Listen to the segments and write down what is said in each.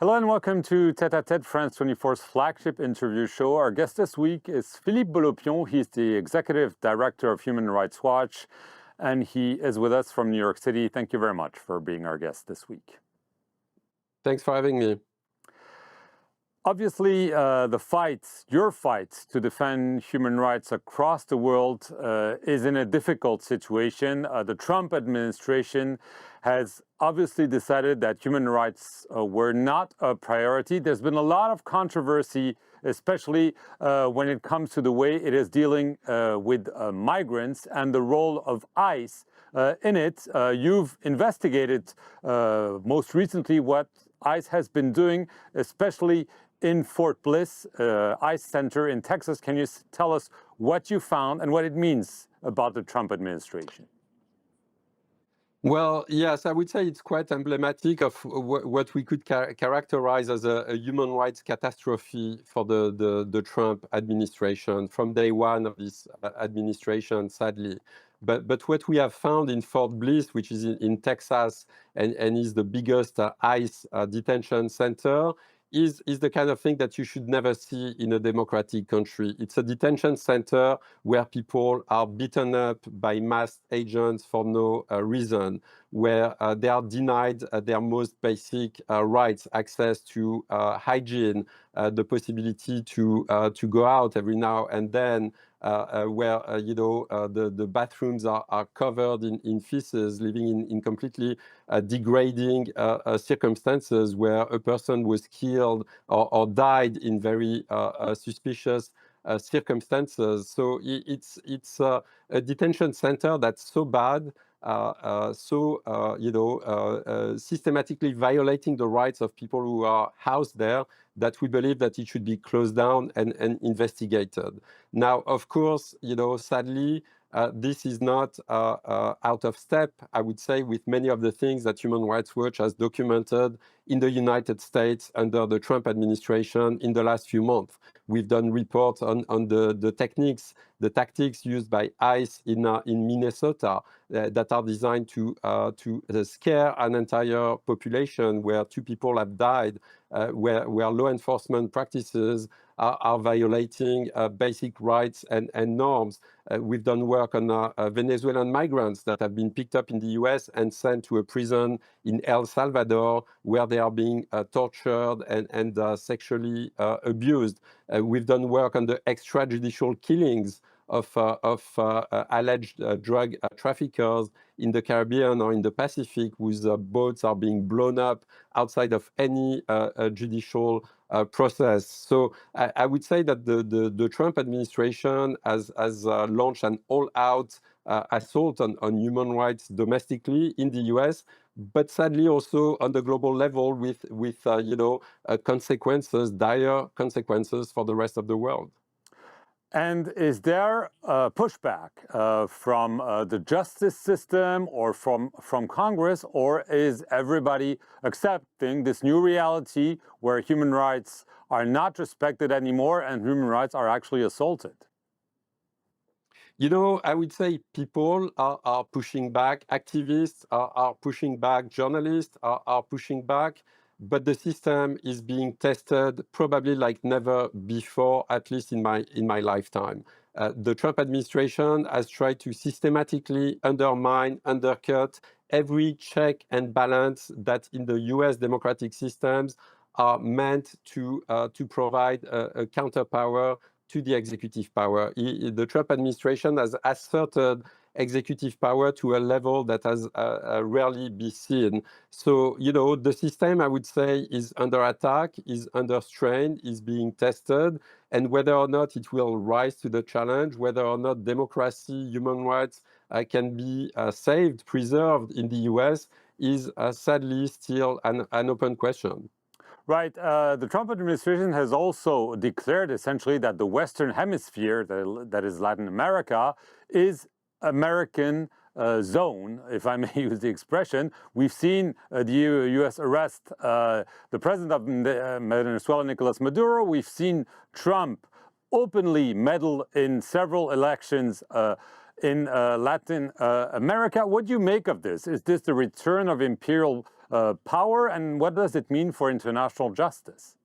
Hello and welcome to Tête-à-Tête, France 24's flagship interview show. Our guest this week is Philippe Bolopion. He's the Executive Director of Human Rights Watch, and he is with us from New York City. Thank you very much for being our guest this week. Thanks for having me. Obviously, your fight to defend human rights across the world is in a difficult situation. The Trump administration has obviously decided that human rights were not a priority. There's been a lot of controversy, especially when it comes to the way it is dealing with migrants and the role of ICE in it. You've investigated most recently what ICE has been doing, especially in Fort Bliss ICE Center in Texas. Can you tell us what you found and what it means about the Trump administration? Well, yes, I would say it's quite emblematic of what we could characterize as a human rights catastrophe for the Trump administration from day one of this administration, sadly. But what we have found in Fort Bliss, which is in Texas and is the biggest ICE detention center, is the kind of thing that you should never see in a democratic country. It's a detention center where people are beaten up by masked agents for no reason, where they are denied their most basic rights, access to hygiene, the possibility to go out every now and then, where the bathrooms are covered in feces, living in completely degrading circumstances, where a person was killed or died in very suspicious circumstances. So it's a detention center that's so bad, systematically violating the rights of people who are housed there, that we believe that it should be closed down and investigated. Now, of course, sadly, this is not out of step, I would say, with many of the things that Human Rights Watch has documented in the United States under the Trump administration in the last few months. We've done reports on the tactics used by ICE in Minnesota that are designed to scare an entire population, where 2 people have died, where law enforcement practices are violating basic rights and norms. We've done work on Venezuelan migrants that have been picked up in the US and sent to a prison in El Salvador, where they are being tortured and sexually abused. We've done work on the extrajudicial killings of alleged drug traffickers in the Caribbean or in the Pacific, whose boats are being blown up outside of any judicial process. So I would say that the Trump administration has launched an all-out assault on human rights domestically in the US, but sadly also on the global level with consequences, dire consequences for the rest of the world. And is there pushback from the justice system or from Congress, or is everybody accepting this new reality where human rights are not respected anymore and human rights are actually assaulted? I would say people are pushing back, activists are pushing back, journalists are pushing back, but the system is being tested probably like never before, at least in my lifetime. The Trump administration has tried to systematically undermine, undercut every check and balance that in the US democratic systems are meant to provide a counterpower to the executive power. The Trump administration has asserted executive power to a level that has rarely been seen. So, the system, I would say, is under attack, is under strain, is being tested, and whether or not it will rise to the challenge, whether or not democracy, human rights can be saved, preserved in the US, is sadly still an open question. Right. The Trump administration has also declared essentially that the Western Hemisphere, that is Latin America, is American zone, if I may use the expression. We've seen the U.S. arrest the president of Venezuela, Nicolas Maduro. We've seen Trump openly meddle in several elections in Latin America. What do you make of this? Is this the return of imperial power, and what does it mean for international justice?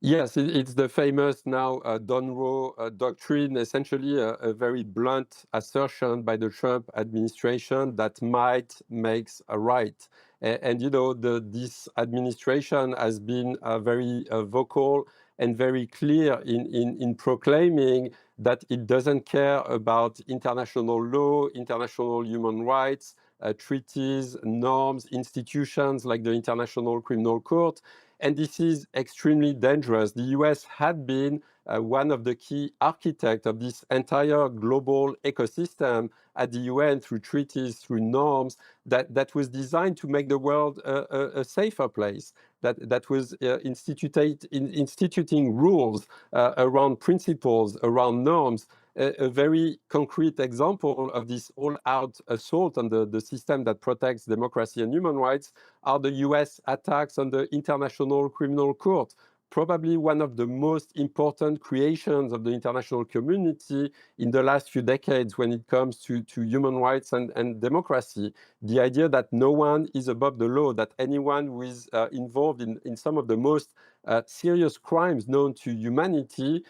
Yes, it's the famous now Donroe doctrine, essentially a very blunt assertion by the Trump administration that might makes a right. And you know, this administration has been very vocal and very clear in proclaiming that it doesn't care about international law, international human rights, treaties, norms, institutions like the International Criminal Court. And this is extremely dangerous. The US had been one of the key architects of this entire global ecosystem at the UN through treaties, through norms that was designed to make the world a safer place, that was instituting rules around principles, around norms. A very concrete example of this all-out assault on the system that protects democracy and human rights are the US attacks on the International Criminal Court, probably one of the most important creations of the international community in the last few decades when it comes to human rights and democracy. The idea that no one is above the law, that anyone who is involved in some of the most serious crimes known to humanity,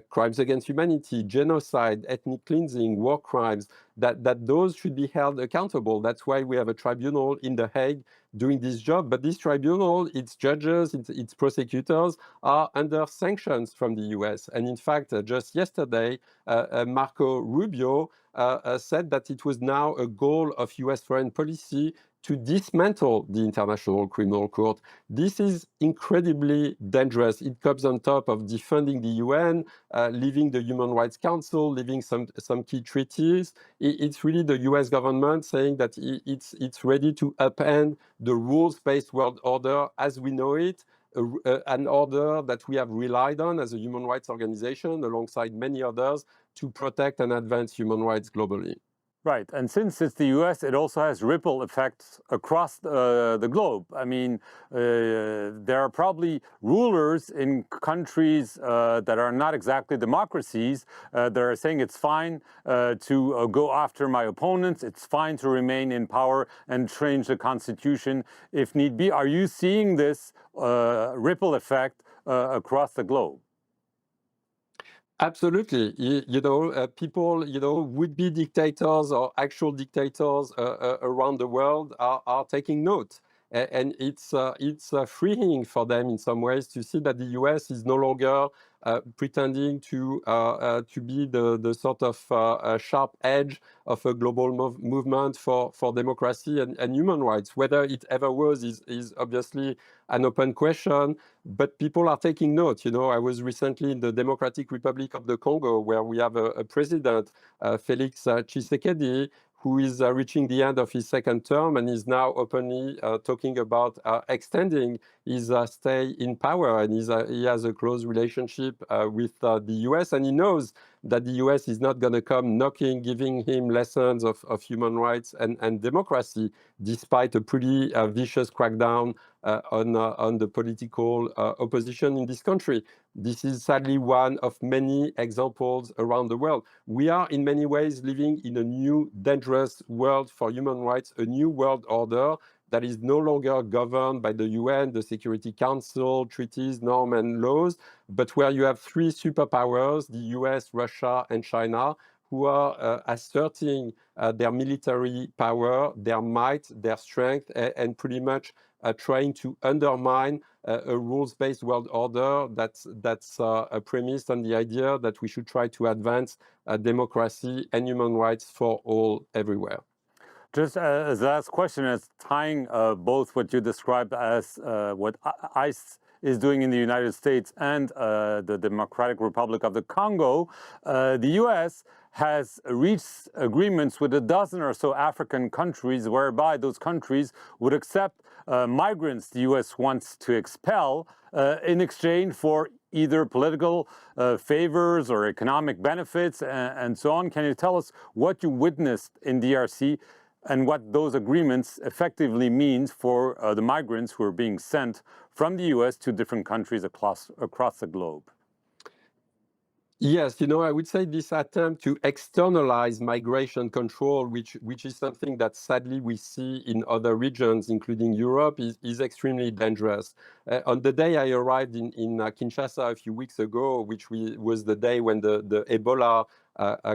crimes against humanity, genocide, ethnic cleansing, war crimes, that those should be held accountable. That's why we have a tribunal in The Hague doing this job. But this tribunal, its judges, its prosecutors are under sanctions from the US. And in fact, just yesterday, Marco Rubio said that it was now a goal of US foreign policy to dismantle the International Criminal Court. This is incredibly dangerous. It comes on top of defunding the UN, leaving the Human Rights Council, leaving some key treaties. It's really the US government saying that it's ready to upend the rules-based world order as we know it, an order that we have relied on as a human rights organization alongside many others to protect and advance human rights globally. Right, and since it's the US, it also has ripple effects across the globe. I mean, there are probably rulers in countries that are not exactly democracies that are saying it's fine to go after my opponents, it's fine to remain in power and change the constitution if need be. Are you seeing this ripple effect across the globe? Absolutely. People, would-be dictators or actual dictators around the world are taking note. And it's freeing for them in some ways to see that the US is no longer pretending to be the sort of sharp edge of a global movement for democracy and human rights. Whether it ever was is obviously an open question, but people are taking note. I was recently in the Democratic Republic of the Congo, where we have a president, Felix Tshisekedi, who is reaching the end of his second term and is now openly talking about extending his stay in power. And he has a close relationship with the US, and he knows that the US is not going to come knocking, giving him lessons of human rights and democracy, despite a pretty vicious crackdown on the political opposition in this country. This is sadly one of many examples around the world. We are in many ways living in a new dangerous world for human rights, a new world order that is no longer governed by the UN, the Security Council, treaties, norms, and laws, but where you have three superpowers, the US, Russia, and China, who are asserting their military power, their might, their strength, and pretty much trying to undermine a rules-based world order that's premised on the idea that we should try to advance democracy and human rights for all everywhere. Just as the last question, as tying both what you described as what ICE is doing in the United States and the Democratic Republic of the Congo, the US has reached agreements with a dozen or so African countries whereby those countries would accept migrants the US wants to expel in exchange for either political favors or economic benefits and so on. Can you tell us what you witnessed in DRC and what those agreements effectively means for the migrants who are being sent from the US to different countries across the globe? Yes, I would say this attempt to externalize migration control, which is something that sadly we see in other regions, including Europe, is extremely dangerous. On the day I arrived in Kinshasa a few weeks ago, which was the day when the Ebola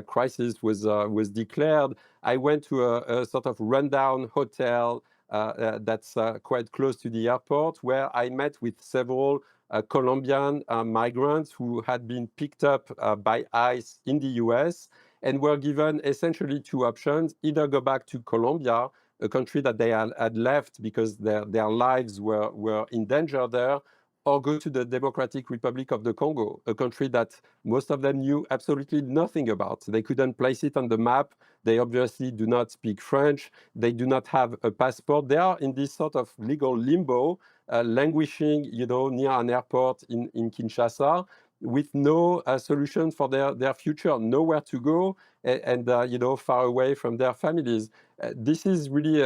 crisis was declared, I went to a sort of rundown hotel that's quite close to the airport, where I met with several Colombian migrants who had been picked up by ICE in the US and were given essentially two options: either go back to Colombia, a country that they had left because their lives were in danger there, or go to the Democratic Republic of the Congo, a country that most of them knew absolutely nothing about. They couldn't place it on the map. They obviously do not speak French. They do not have a passport. They are in this sort of legal limbo, languishing, near an airport in Kinshasa, with no solution for their future, nowhere to go, and far away from their families. This is really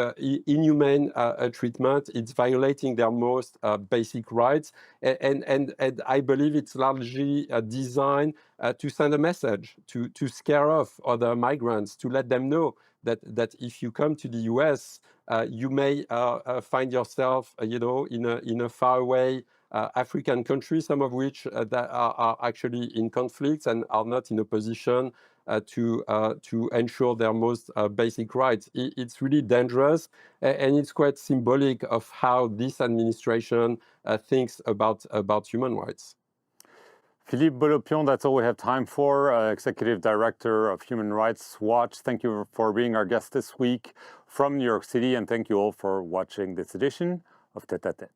inhumane treatment. It's violating their most basic rights, and I believe it's largely designed to send a message, to scare off other migrants, to let them know that if you come to the US, you may find yourself, in a faraway African country, some of which that are actually in conflicts and are not in a position to ensure their most basic rights. It's really dangerous, and it's quite symbolic of how this administration thinks about human rights. Philippe Bolopion, that's all we have time for, Executive Director of Human Rights Watch. Thank you for being our guest this week from New York City, and thank you all for watching this edition of Tête à Tête.